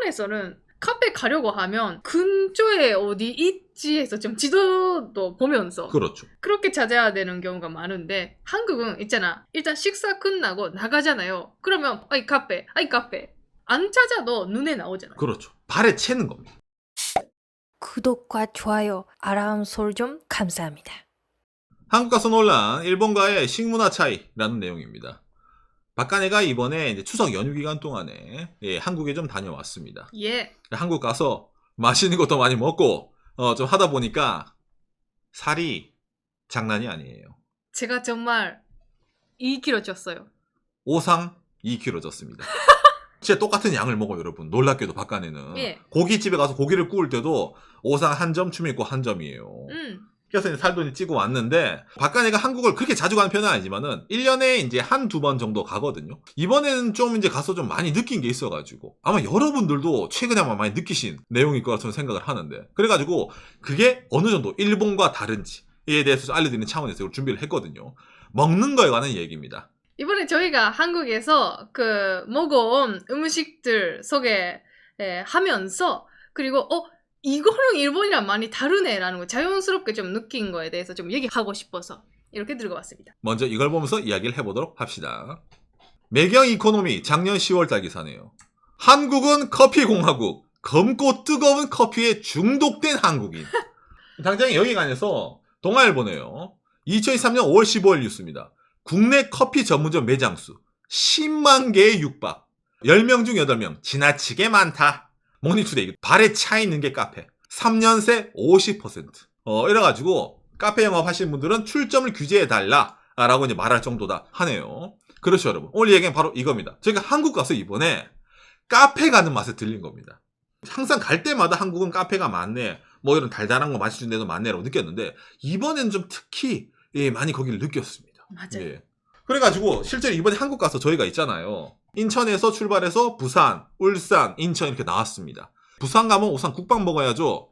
일본에서는 카페 가려고 하면 근처에 어디 있지 해서 좀 지도도 보면서 그렇죠. 그렇게 찾아야 되는 경우가 많은데 한국은 있잖아. 일단 식사 끝나고 나가잖아요. 그러면 아이 카페 안 찾아도 눈에 나오잖아요. 그렇죠. 발에 채는 겁니다. 구독과 좋아요, 알람 설정 감사합니다. 한국 가서 논란, 일본과의 식문화 차이라는 내용입니다. 박간애가 이번에 이제 추석 연휴 기간 동안에 한국에 좀 다녀왔습니다. 예. 한국 가서 맛있는 것도 많이 먹고 좀 하다 보니까 살이 장난이 아니에요. 제가 정말 2kg 쪘어요. 오상 2kg 쪘습니다. 진짜 똑같은 양을 먹어요, 여러분. 놀랍게도 박간애는. 예. 고깃집에 가서 고기를 구울 때도 오상 한 점, 추미고 한 점이에요. 그래서 이제 살도 찌고 왔는데, 박간애가 한국을 그렇게 자주 가는 편은 아니지만은, 1년에 이제 한두 번 정도 가거든요. 이번에는 좀 이제 가서 좀 많이 느낀 게 있어가지고, 아마 여러분들도 최근에 아마 많이 느끼신 내용일 거라 저는 생각을 하는데, 그래가지고, 그게 어느 정도 일본과 다른지에 대해서 좀 알려드리는 차원에서 이걸 준비를 했거든요. 먹는 거에 관한 얘기입니다. 이번에 저희가 한국에서 그 먹어온 음식들 소개하면서 그리고 이거는 일본이랑 많이 다르네라는 거 자연스럽게 좀 느낀 거에 대해서 좀 얘기하고 싶어서 이렇게 들고 왔습니다. 먼저 이걸 보면서 이야기를 해보도록 합시다. 매경 이코노미 작년 10월달 기사네요. 한국은 커피공화국, 검고 뜨거운 커피에 중독된 한국인. 당장 여기간에서 동아일보네요. 2023년 5월 15일 뉴스입니다. 국내 커피 전문점 매장수 10만 개에 육박. 10명 중 8명 지나치게 많다. 모닝투데이 발에 차 있는 게 카페. 3년 새 50%. 이래가지고 카페 영업하시는 분들은 출점을 규제해달라 라고 이제 말할 정도다 하네요. 그렇죠, 여러분. 오늘 얘기는 바로 이겁니다. 저희가 한국 가서 이번에 카페 가는 맛에 들린 겁니다. 항상 갈 때마다 한국은 카페가 많네, 뭐 이런 달달한 거 맛있는 데도 많네라고 느꼈는데, 이번엔 좀 특히 많이 거기를 느꼈습니다. 맞아요. 예. 그래가지고 실제로 이번에 한국 가서 저희가 있잖아요. 인천에서 출발해서 부산, 울산, 인천 이렇게 나왔습니다. 부산 가면 우선 국밥 먹어야죠.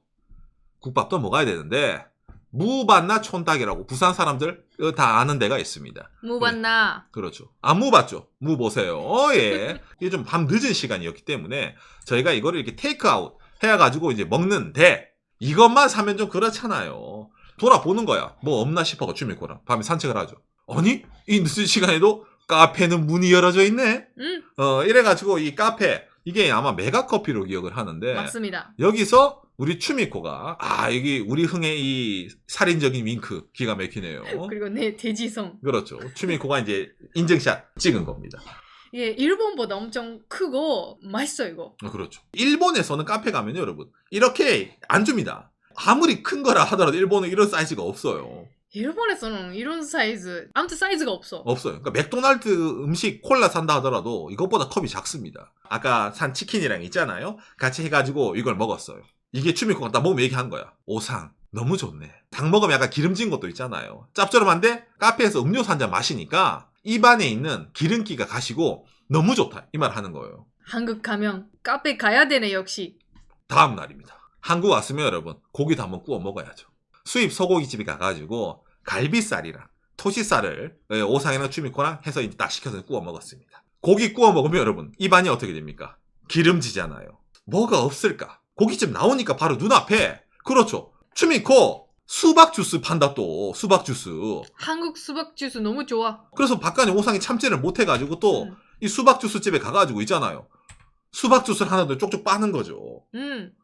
국밥도 먹어야 되는데 무반나 촌닭이라고 부산 사람들 다 아는 데가 있습니다. 무봤나? 예. 그렇죠. 안 무봤죠. 무 보세요. 예. 이게 좀 밤 늦은 시간이었기 때문에 저희가 이거를 이렇게 테이크아웃 해가지고 이제 먹는데, 이것만 사면 좀 그렇잖아요. 돌아보는 거야. 뭐 없나 싶어가 주미코랑 밤에 산책을 하죠. 아니, 이 늦은 시간에도 카페는 문이 열어져 있네? 이래가지고 이 카페, 이게 아마 메가커피로 기억을 하는데. 맞습니다. 여기서 우리 추미코가, 여기 우리 흥의 이 살인적인 윙크 기가 막히네요. 그리고 내 돼지성. 그렇죠. 추미코가 이제 인증샷 찍은 겁니다. 예, 일본보다 엄청 크고 맛있어요, 이거. 그렇죠. 일본에서는 카페 가면요, 여러분, 이렇게 안 줍니다. 아무리 큰 거라 하더라도 일본은 이런 사이즈가 없어요. 일본에서는 이런 사이즈, 아무튼 사이즈가 없어. 없어요. 그러니까 맥도날드 음식 콜라 산다 하더라도 이것보다 컵이 작습니다. 아까 산 치킨이랑 있잖아요. 같이 해가지고 이걸 먹었어요. 이게 추미코가 딱 먹으면 얘기한 거야. 오상 너무 좋네. 닭 먹으면 약간 기름진 것도 있잖아요. 짭조름한데 카페에서 음료수 한 잔 마시니까 입안에 있는 기름기가 가시고 너무 좋다, 이 말 하는 거예요. 한국 가면 카페 가야 되네, 역시. 다음 날입니다. 한국 왔으면 여러분 고기도 한번 구워 먹어야죠. 수입 소고기집에 가가지고 갈비살이랑 토시살을 오상이나 추미코랑 해서 이제 딱 시켜서 구워 먹었습니다. 고기 구워 먹으면 여러분 입안이 어떻게 됩니까? 기름지잖아요. 뭐가 없을까? 고깃집 나오니까 바로 눈앞에, 그렇죠, 추미코 수박 주스 판다. 또 수박 주스. 한국 수박 주스 너무 좋아. 그래서 박간이 오상이 참지를 못해가지고 또 이 수박 주스 집에 가가지고 있잖아요. 수박 주스를 하나 더 쪽쪽 빠는 거죠.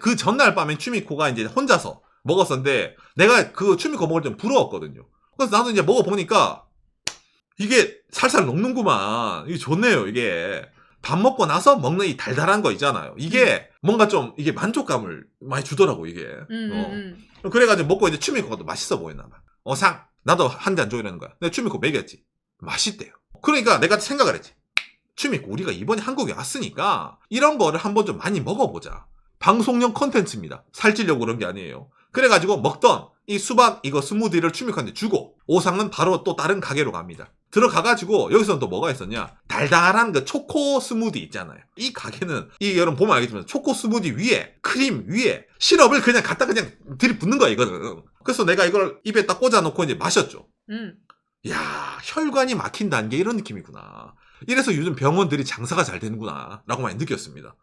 그 전날 밤엔 추미코가 이제 혼자서 먹었었는데, 내가 그 추미코 먹을 때 부러웠거든요. 그래서 나도 이제 먹어보니까 이게 살살 녹는구만. 이게 좋네요, 이게. 밥 먹고 나서 먹는 이 달달한 거 있잖아요. 이게 뭔가 좀 이게 만족감을 많이 주더라고, 이게. 그래가지고 먹고 이제 추미코가 또 맛있어 보였나 봐. 오상, 나도 한 잔 줘, 이러는 거야. 내가 추미코 먹였지. 맛있대요. 그러니까 내가 생각을 했지. 추미코, 우리가 이번에 한국에 왔으니까 이런 거를 한번 좀 많이 먹어보자. 방송용 컨텐츠입니다. 살찌려고 그런 게 아니에요. 그래가지고 먹던 이 수박 이거 스무디를 추미코한테 주고, 오상은 바로 또 다른 가게로 갑니다. 들어가가지고 여기서는 또 뭐가 있었냐, 달달한 그 초코 스무디 있잖아요. 이 가게는 이 여러분 보면 알겠지만 초코 스무디 위에 크림 위에 시럽을 그냥 갖다 그냥 들이붓는 거야, 이거는. 그래서 내가 이걸 입에 딱 꽂아놓고 이제 마셨죠. 야, 혈관이 막힌다는 게 이런 느낌이구나. 이래서 요즘 병원들이 장사가 잘 되는구나 라고 많이 느꼈습니다.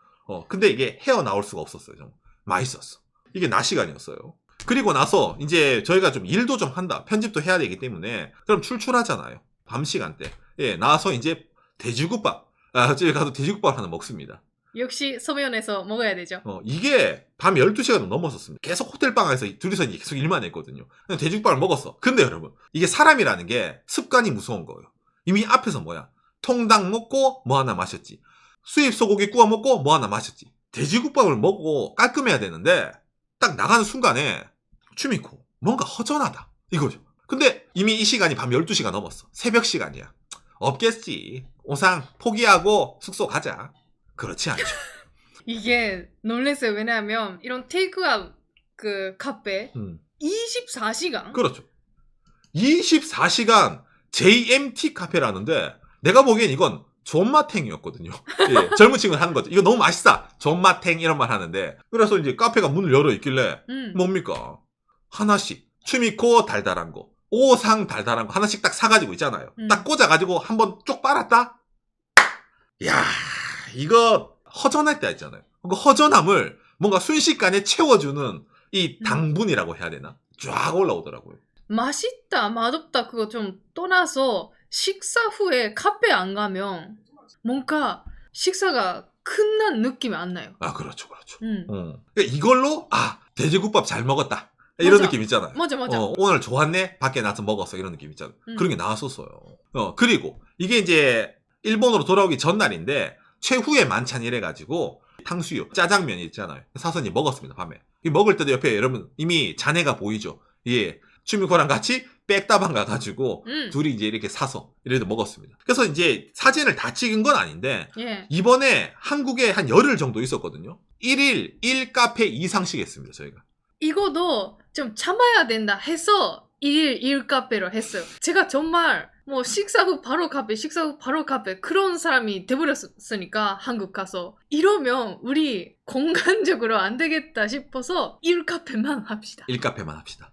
근데 이게 헤어나올 수가 없었어요. 좀 맛있었어. 이게 낮 시간이었어요. 그리고 나서 이제 저희가 좀 일도 좀 한다. 편집도 해야 되기 때문에 그럼 출출하잖아요. 밤 시간대. 예, 나와서 이제 돼지국밥. 집에 가서 돼지국밥 하나 먹습니다. 역시 서면에서 먹어야 되죠. 이게 밤 12시가 넘었었습니다. 계속 호텔방에서 둘이서 계속 일만 했거든요. 돼지국밥을 먹었어. 근데 여러분, 이게 사람이라는 게 습관이 무서운 거예요. 이미 앞에서 뭐야? 통닭 먹고 뭐 하나 마셨지. 수입 소고기 구워 먹고 뭐 하나 마셨지. 돼지국밥을 먹고 깔끔해야 되는데 딱 나가는 순간에 추미코 뭔가 허전하다 이거죠. 근데 이미 이 시간이 밤 12시가 넘었어. 새벽 시간이야. 없겠지. 오상 포기하고 숙소 가자. 그렇지 않죠. 이게 놀랐어요. 왜냐하면 이런 테이크아웃 그 카페 24시간? 그렇죠. 24시간 JMT 카페라는데 내가 보기엔 이건 존맛탱이었거든요. 예, 젊은 친구는 하는 거죠. 이거 너무 맛있다. 존맛탱 이런 말 하는데 그래서 이제 카페가 문을 열어 있길래 뭡니까? 하나씩 추미코 달달한 거, 오상 달달한 거 하나씩 딱 사가지고 있잖아요. 딱 꽂아가지고 한번 쭉 빨았다? 야 이거 허전할 때 있잖아요. 그 허전함을 뭔가 순식간에 채워주는 이 당분이라고 해야 되나? 쫙 올라오더라고요. 맛있다, 맛없다 그거 좀 떠나서 식사 후에 카페 안 가면 뭔가 식사가 끝난 느낌이 안 나요. 그렇죠, 그렇죠. 그러니까 이걸로 돼지국밥 잘 먹었다. 이런 맞아. 느낌 있잖아요. 맞아. 오늘 좋았네? 밖에 나서 먹었어. 이런 느낌 있잖아요. 그런 게 나왔었어요. 그리고 이게 이제 일본으로 돌아오기 전날인데 최후의 만찬 이래가지고 탕수육, 짜장면 있잖아요. 사서 이제 먹었습니다, 밤에. 먹을 때도 옆에 여러분 이미 자네가 보이죠? 예. 추미코랑 같이 백다방 가가지고 둘이 이제 이렇게 사서 이래도 먹었습니다. 그래서 이제 사진을 다 찍은 건 아닌데 예. 이번에 한국에 한 열흘 정도 있었거든요. 1일 1카페 이상씩 했습니다, 저희가. 이거도 좀 참아야 된다 해서 1일 1카페로 했어요. 제가 정말 뭐 식사 후 바로 카페 그런 사람이 돼버렸으니까 한국 가서 이러면 우리 공간적으로 안 되겠다 싶어서 1카페만 합시다. 1카페만 합시다.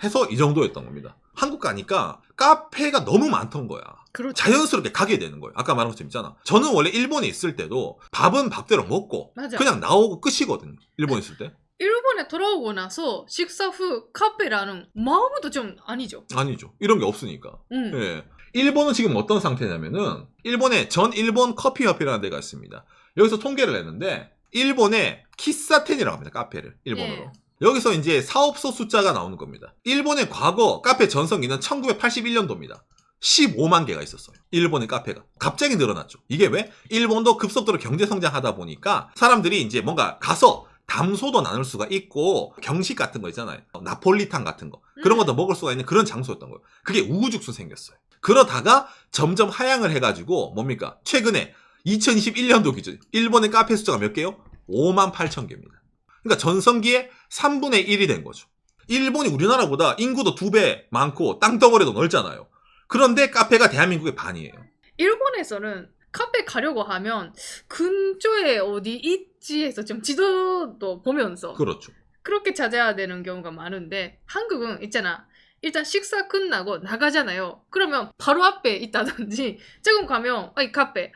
해서 이 정도였던 겁니다. 한국 가니까 카페가 너무 많던 거야. 그렇죠. 자연스럽게 가게 되는 거예요. 아까 말한 것처럼 있잖아. 저는 원래 일본에 있을 때도 밥은 밥대로 먹고 맞아. 그냥 나오고 끝이거든요. 일본에 있을 때. 일본에 돌아오고 나서 식사 후 카페라는 마음도 좀 아니죠. 아니죠. 이런 게 없으니까. 예. 일본은 지금 어떤 상태냐면은 일본에 전 일본 커피협회라는 데가 있습니다. 여기서 통계를 냈는데 일본의 키사텐이라고 합니다. 카페를 일본어로. 예. 여기서 이제 사업소 숫자가 나오는 겁니다. 일본의 과거 카페 전성기는 1981년도입니다. 15만 개가 있었어요. 일본의 카페가. 갑자기 늘어났죠. 이게 왜? 일본도 급속도로 경제 성장하다 보니까 사람들이 이제 뭔가 가서 담소도 나눌 수가 있고 경식 같은 거 있잖아요. 나폴리탄 같은 거. 그런 것도 먹을 수가 있는 그런 장소였던 거예요. 그게 우후죽순 생겼어요. 그러다가 점점 하향을 해가지고 뭡니까? 최근에 2021년도 기준 일본의 카페 숫자가 몇 개요? 5만 8천 개입니다. 그러니까 전성기의 3분의 1이 된 거죠. 일본이 우리나라보다 인구도 2배 많고 땅덩어리도 넓잖아요. 그런데 카페가 대한민국의 반이에요. 일본에서는 카페 가려고 하면 근처에 어디 있지 해서 좀 지도도 보면서 그렇죠. 그렇게 찾아야 되는 경우가 많은데 한국은 있잖아. 일단 식사 끝나고 나가잖아요. 그러면 바로 앞에 있다든지 조금 가면 아이 카페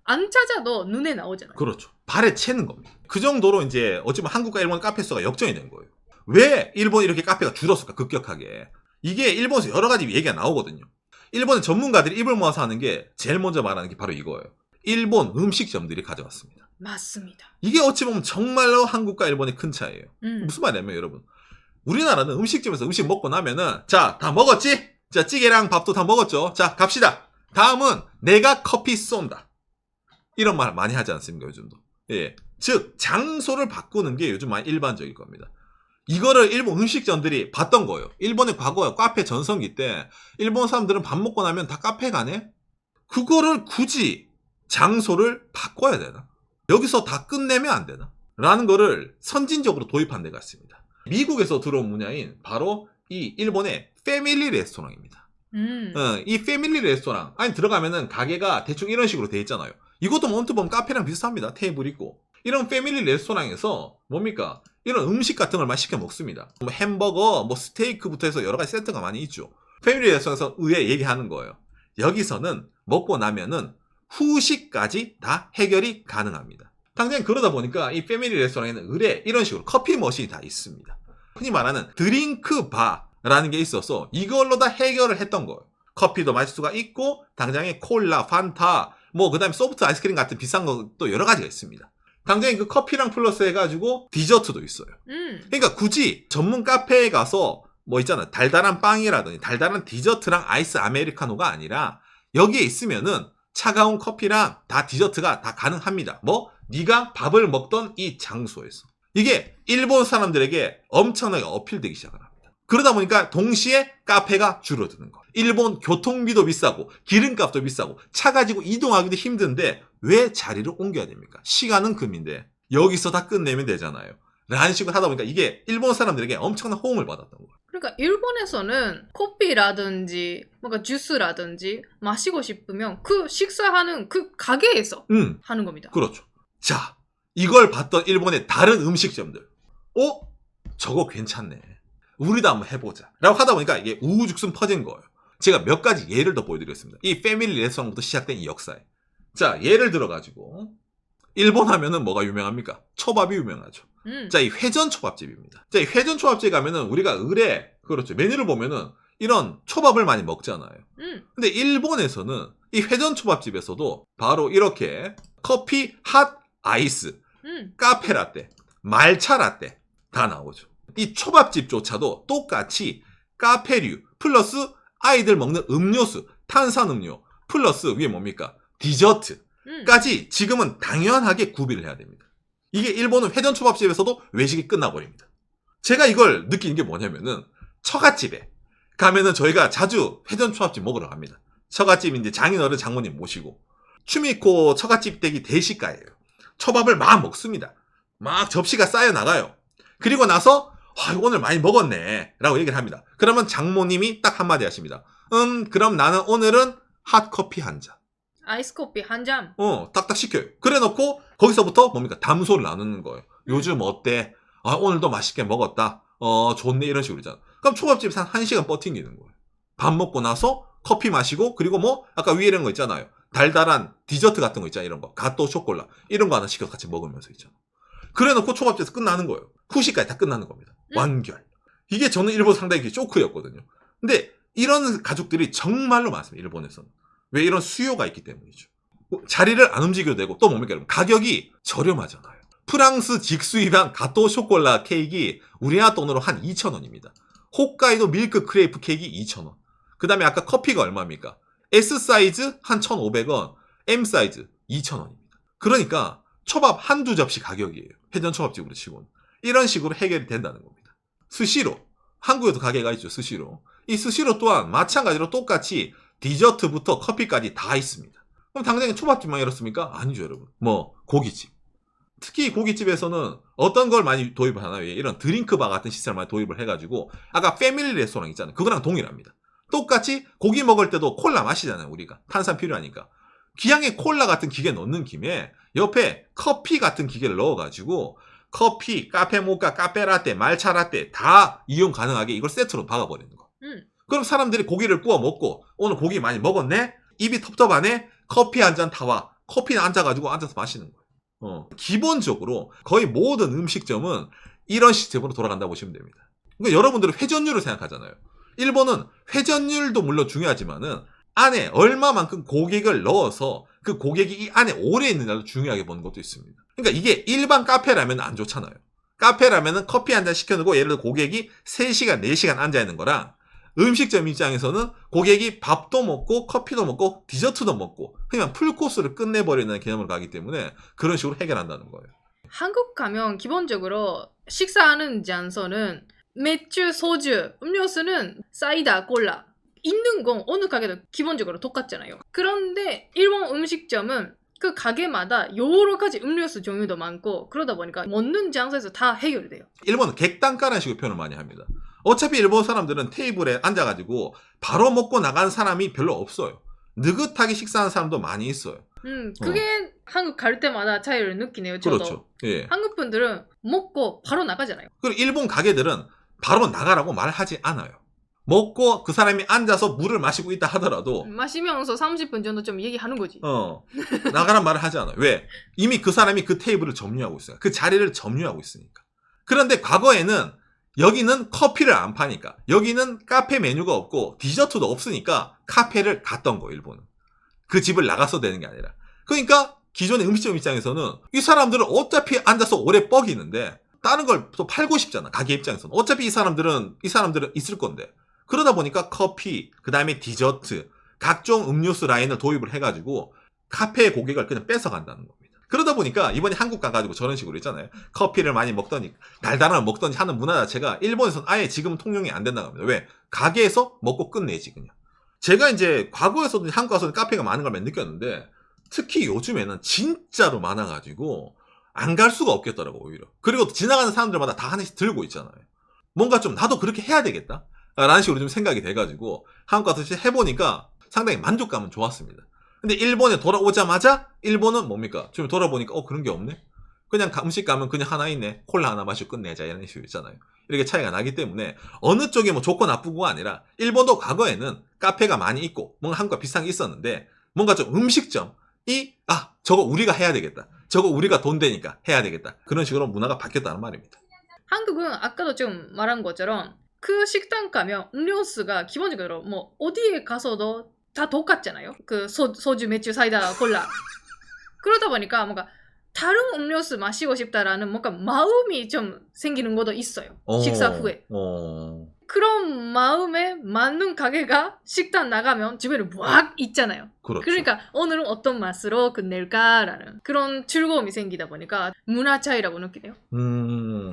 안 찾아도 눈에 나오잖아요. 그렇죠. 발에 채는 겁니다. 그 정도로 이제 어찌보면 한국과 일본 카페 수가 역전이 된 거예요. 왜 일본이 이렇게 카페가 줄었을까? 급격하게. 이게 일본에서 여러 가지 얘기가 나오거든요. 일본의 전문가들이 입을 모아서 하는 게 제일 먼저 말하는 게 바로 이거예요. 일본 음식점들이 가져왔습니다. 맞습니다. 이게 어찌 보면 정말로 한국과 일본의 큰 차이예요. 무슨 말이냐면 여러분. 우리나라는 음식점에서 음식 먹고 나면은 자, 다 먹었지? 자, 찌개랑 밥도 다 먹었죠? 자, 갑시다. 다음은 내가 커피 쏜다. 이런 말 많이 하지 않습니까, 요즘도? 예. 즉, 장소를 바꾸는 게 요즘 많이 일반적일 겁니다. 이거를 일본 음식점들이 봤던 거예요. 일본의 과거에 카페 전성기 때 일본 사람들은 밥 먹고 나면 다 카페 가네? 그거를 굳이 장소를 바꿔야 되나? 여기서 다 끝내면 안 되나? 라는 거를 선진적으로 도입한 데가 있습니다. 미국에서 들어온 분야인 바로 이 일본의 패밀리 레스토랑입니다. 이 패밀리 레스토랑 안에 들어가면은 가게가 대충 이런 식으로 돼 있잖아요. 이것도 뭐 언뜻 보면 카페랑 비슷합니다. 테이블 있고. 이런 패밀리 레스토랑에서 뭡니까? 이런 음식 같은 걸 많이 시켜 먹습니다. 뭐 햄버거, 뭐 스테이크부터 해서 여러 가지 세트가 많이 있죠. 패밀리 레스토랑에서 의외 얘기하는 거예요. 여기서는 먹고 나면은 후식까지 다 해결이 가능합니다. 당장 그러다 보니까 이 패밀리 레스토랑에는 의뢰 이런 식으로 커피 머신이 다 있습니다. 흔히 말하는 드링크 바라는 게 있어서 이걸로 다 해결을 했던 거예요. 커피도 마실 수가 있고 당장에 콜라, 판타, 뭐 그다음에 소프트 아이스크림 같은 비싼 것도 여러 가지가 있습니다. 당장에 그 커피랑 플러스 해가지고 디저트도 있어요. 그러니까 굳이 전문 카페에 가서 뭐 있잖아, 달달한 빵이라든지 달달한 디저트랑 아이스 아메리카노가 아니라 여기에 있으면은 차가운 커피랑 다 디저트가 다 가능합니다. 뭐 네가 밥을 먹던 이 장소에서. 이게 일본 사람들에게 엄청나게 어필되기 시작을 합니다. 그러다 보니까 동시에 카페가 줄어드는 거예요. 일본 교통비도 비싸고 기름값도 비싸고 차 가지고 이동하기도 힘든데 왜 자리를 옮겨야 됩니까? 시간은 금인데 여기서 다 끝내면 되잖아요. 라는 식으로 하다 보니까 이게 일본 사람들에게 엄청난 호응을 받았던 거예요. 그러니까 일본에서는 커피라든지 뭔가 주스라든지 마시고 싶으면 그 식사하는 그 가게에서 하는 겁니다. 그렇죠. 자, 이걸 봤던 일본의 다른 음식점들. 저거 괜찮네. 우리도 한번 해보자. 라고 하다 보니까 이게 우후죽순 퍼진 거예요. 제가 몇 가지 예를 더 보여드리겠습니다. 이 패밀리 레스토랑부터 시작된 이 역사에. 자, 예를 들어가지고 일본 하면은 뭐가 유명합니까? 초밥이 유명하죠. 자, 이 회전 초밥집입니다. 자, 이 회전 초밥집 가면은 우리가 의뢰, 그렇죠. 메뉴를 보면은 이런 초밥을 많이 먹잖아요. 근데 일본에서는 이 회전 초밥집에서도 바로 이렇게 커피, 핫, 아이스, 카페 라떼, 말차 라떼 다 나오죠. 이 초밥집조차도 똑같이 카페류 플러스 아이들 먹는 음료수, 탄산음료 플러스 위에 뭡니까? 디저트까지 지금은 당연하게 구비를 해야 됩니다. 이게 일본은 회전 초밥집에서도 외식이 끝나버립니다. 제가 이걸 느낀 게 뭐냐면은 처갓집에 가면은 저희가 자주 회전 초밥집 먹으러 갑니다. 처갓집 이제 장인어른 장모님 모시고 추미코 처갓집 댁이 대식가예요. 초밥을 막 먹습니다. 막 접시가 쌓여 나가요. 그리고 나서 오늘 많이 먹었네 라고 얘기를 합니다. 그러면 장모님이 딱 한마디 하십니다. 그럼 나는 오늘은 핫커피 한 잔. 아이스 커피 한 잔. 딱딱 시켜요. 그래 놓고 거기서부터 뭡니까? 담소를 나누는 거예요. 요즘 어때? 오늘도 맛있게 먹었다. 좋네. 이런 식으로 있잖아. 그럼 초밥집에서 한 1시간 버팅기는 거예요. 밥 먹고 나서 커피 마시고 그리고 뭐 아까 위에 이런 거 있잖아요. 달달한 디저트 같은 거 있잖아요. 이런 거. 가또 쇼콜라. 이런 거 하나 시켜서 같이 먹으면서 있잖아. 그래 놓고 초밥집에서 끝나는 거예요. 후식까지 다 끝나는 겁니다. 완결. 이게 저는 일본 상당히 쇼크였거든요. 근데 이런 가족들이 정말로 많습니다. 일본에서는. 왜 이런 수요가 있기 때문이죠. 자리를 안 움직여도 되고 또 뭡니까? 여러분? 가격이 저렴하잖아요. 프랑스 직수입한 가또 쇼콜라 케이크 우리나라 돈으로 한 2,000원입니다. 홋카이도 밀크 크레이프 케이크 2,000원. 그 다음에 아까 커피가 얼마입니까? S 사이즈 한 1,500원, M 사이즈 2,000원입니다. 그러니까 초밥 한두 접시 가격이에요. 회전 초밥집으로 치고는. 이런 식으로 해결이 된다는 겁니다. 스시로. 한국에도 가게가 있죠. 스시로. 이 스시로 또한 마찬가지로 똑같이 디저트부터 커피까지 다 있습니다. 그럼 당장에 초밥집만 이렇습니까? 아니죠, 여러분. 뭐 고깃집. 특히 고깃집에서는 어떤 걸 많이 도입을 하나요? 이런 드링크바 같은 시스템을 많이 도입을 해가지고 아까 패밀리 레스토랑 있잖아요. 그거랑 동일합니다. 똑같이 고기 먹을 때도 콜라 마시잖아요. 우리가. 탄산 필요하니까. 기왕에 콜라 같은 기계 넣는 김에 옆에 커피 같은 기계를 넣어가지고 커피, 카페 모카, 카페 라떼, 말차 라떼 다 이용 가능하게 이걸 세트로 박아버리는 거. 그럼 사람들이 고기를 구워 먹고 오늘 고기 많이 먹었네? 입이 텁텁하네? 커피 한 잔 타와. 커피는 앉아가지고 앉아서 마시는 거예요. 기본적으로 거의 모든 음식점은 이런 시스템으로 돌아간다고 보시면 됩니다. 그러니까 여러분들은 회전율을 생각하잖아요. 일본은 회전율도 물론 중요하지만은 안에 얼마만큼 고객을 넣어서 그 고객이 이 안에 오래 있느냐도 중요하게 보는 것도 있습니다. 그러니까 이게 일반 카페라면 안 좋잖아요. 카페라면은 커피 한 잔 시켜놓고 예를 들어 고객이 3시간, 4시간 앉아있는 거랑 음식점 입장에서는 고객이 밥도 먹고 커피도 먹고 디저트도 먹고 그냥 풀코스를 끝내버리는 개념으로 가기 때문에 그런 식으로 해결한다는 거예요. 한국 가면 기본적으로 식사하는 장소는 맥주, 소주, 음료수는 사이다, 콜라 있는 건 어느 가게도 기본적으로 똑같잖아요. 그런데 일본 음식점은 그 가게마다 여러 가지 음료수 종류도 많고 그러다 보니까 먹는 장소에서 다 해결이 돼요. 일본은 객단가라는 식으로 표현을 많이 합니다. 어차피 일본 사람들은 테이블에 앉아가지고 바로 먹고 나가는 사람이 별로 없어요. 느긋하게 식사하는 사람도 많이 있어요. 그게 한국 갈 때마다 차이를 느끼네요. 저도. 그렇죠. 예. 한국 분들은 먹고 바로 나가잖아요. 그리고 일본 가게들은 바로 나가라고 말하지 않아요. 먹고 그 사람이 앉아서 물을 마시고 있다 하더라도 마시면서 30분 정도 좀 얘기하는 거지. 나가란 말을 하지 않아요. 왜? 이미 그 사람이 그 테이블을 점유하고 있어요. 그 자리를 점유하고 있으니까. 그런데 과거에는 여기는 커피를 안 파니까, 여기는 카페 메뉴가 없고 디저트도 없으니까 카페를 갔던 거예요, 일본은. 그 집을 나가서 되는 게 아니라. 그러니까 기존의 음식점 입장에서는 이 사람들은 어차피 앉아서 오래 뻐기는데 다른 걸 또 팔고 싶잖아, 가게 입장에서는. 어차피 이 사람들은 있을 건데. 그러다 보니까 커피, 그 다음에 디저트, 각종 음료수 라인을 도입을 해가지고 카페의 고객을 그냥 뺏어간다는 겁니다. 그러다 보니까 이번에 한국 가가지고 저런 식으로 있잖아요. 커피를 많이 먹더니 달달한 걸 먹더니 하는 문화 자체가 일본에서는 아예 지금은 통용이 안 된다고 합니다. 왜? 가게에서 먹고 끝내지 그냥. 제가 이제 과거에서도 한국 가서 카페가 많은 걸 느꼈는데 특히 요즘에는 진짜로 많아가지고 안 갈 수가 없겠더라고 오히려. 그리고 지나가는 사람들마다 다 하나씩 들고 있잖아요. 뭔가 좀 나도 그렇게 해야 되겠다 라는 식으로 좀 생각이 돼가지고 한국 가서 해보니까 상당히 만족감은 좋았습니다. 근데 일본에 돌아오자마자 일본은 뭡니까? 좀 돌아보니까 그런 게 없네? 그냥 음식 가면 그냥 하나 있네. 콜라 하나 마시고 끝내자 이런 식으로 있잖아요. 이렇게 차이가 나기 때문에 어느 쪽이 뭐 좋고 나쁘고가 아니라 일본도 과거에는 카페가 많이 있고 뭔가 한국과 비슷한 게 있었는데 뭔가 좀 음식점이 저거 우리가 해야 되겠다. 저거 우리가 돈 되니까 해야 되겠다. 그런 식으로 문화가 바뀌었다는 말입니다. 한국은 아까도 좀 말한 것처럼 그 식당 가면 음료수가 기본적으로 뭐 어디에 가서도 다 똑같잖아요. 그 소주, 맥주, 사이다, 콜라. 그러다 보니까 뭔가 다른 음료수 마시고 싶다라는 뭔가 마음이 좀 생기는 것도 있어요. 식사 후에. 그런 마음에 맞는 가게가 식당 나가면 주변에 막 있잖아요. 그렇죠. 그러니까 오늘은 어떤 맛으로 끝낼까라는 그런 즐거움이 생기다 보니까 문화 차이라고 느끼네요.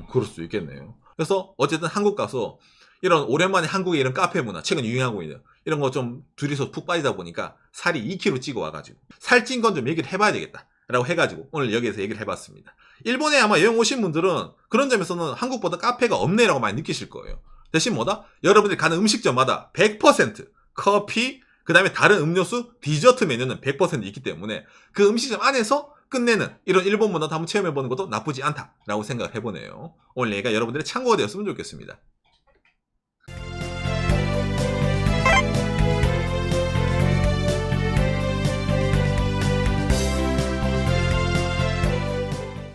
그럴 수 있겠네요. 그래서 어쨌든 한국 가서 이런 오랜만에 한국의 이런 카페 문화, 최근 유행하고 있는 이런 거 좀 둘이서 푹 빠지다 보니까 살이 2kg 찌고 와가지고 살찐 건 좀 얘기를 해봐야 되겠다 라고 해가지고 오늘 여기에서 얘기를 해봤습니다. 일본에 아마 여행 오신 분들은 그런 점에서는 한국보다 카페가 없네라고 많이 느끼실 거예요. 대신 뭐다? 여러분들이 가는 음식점마다 100% 커피, 그 다음에 다른 음료수, 디저트 메뉴는 100% 있기 때문에 그 음식점 안에서 끝내는 이런 일본 문화도 한번 체험해보는 것도 나쁘지 않다라고 생각을 해보네요. 오늘 얘기가 여러분들의 참고가 되었으면 좋겠습니다.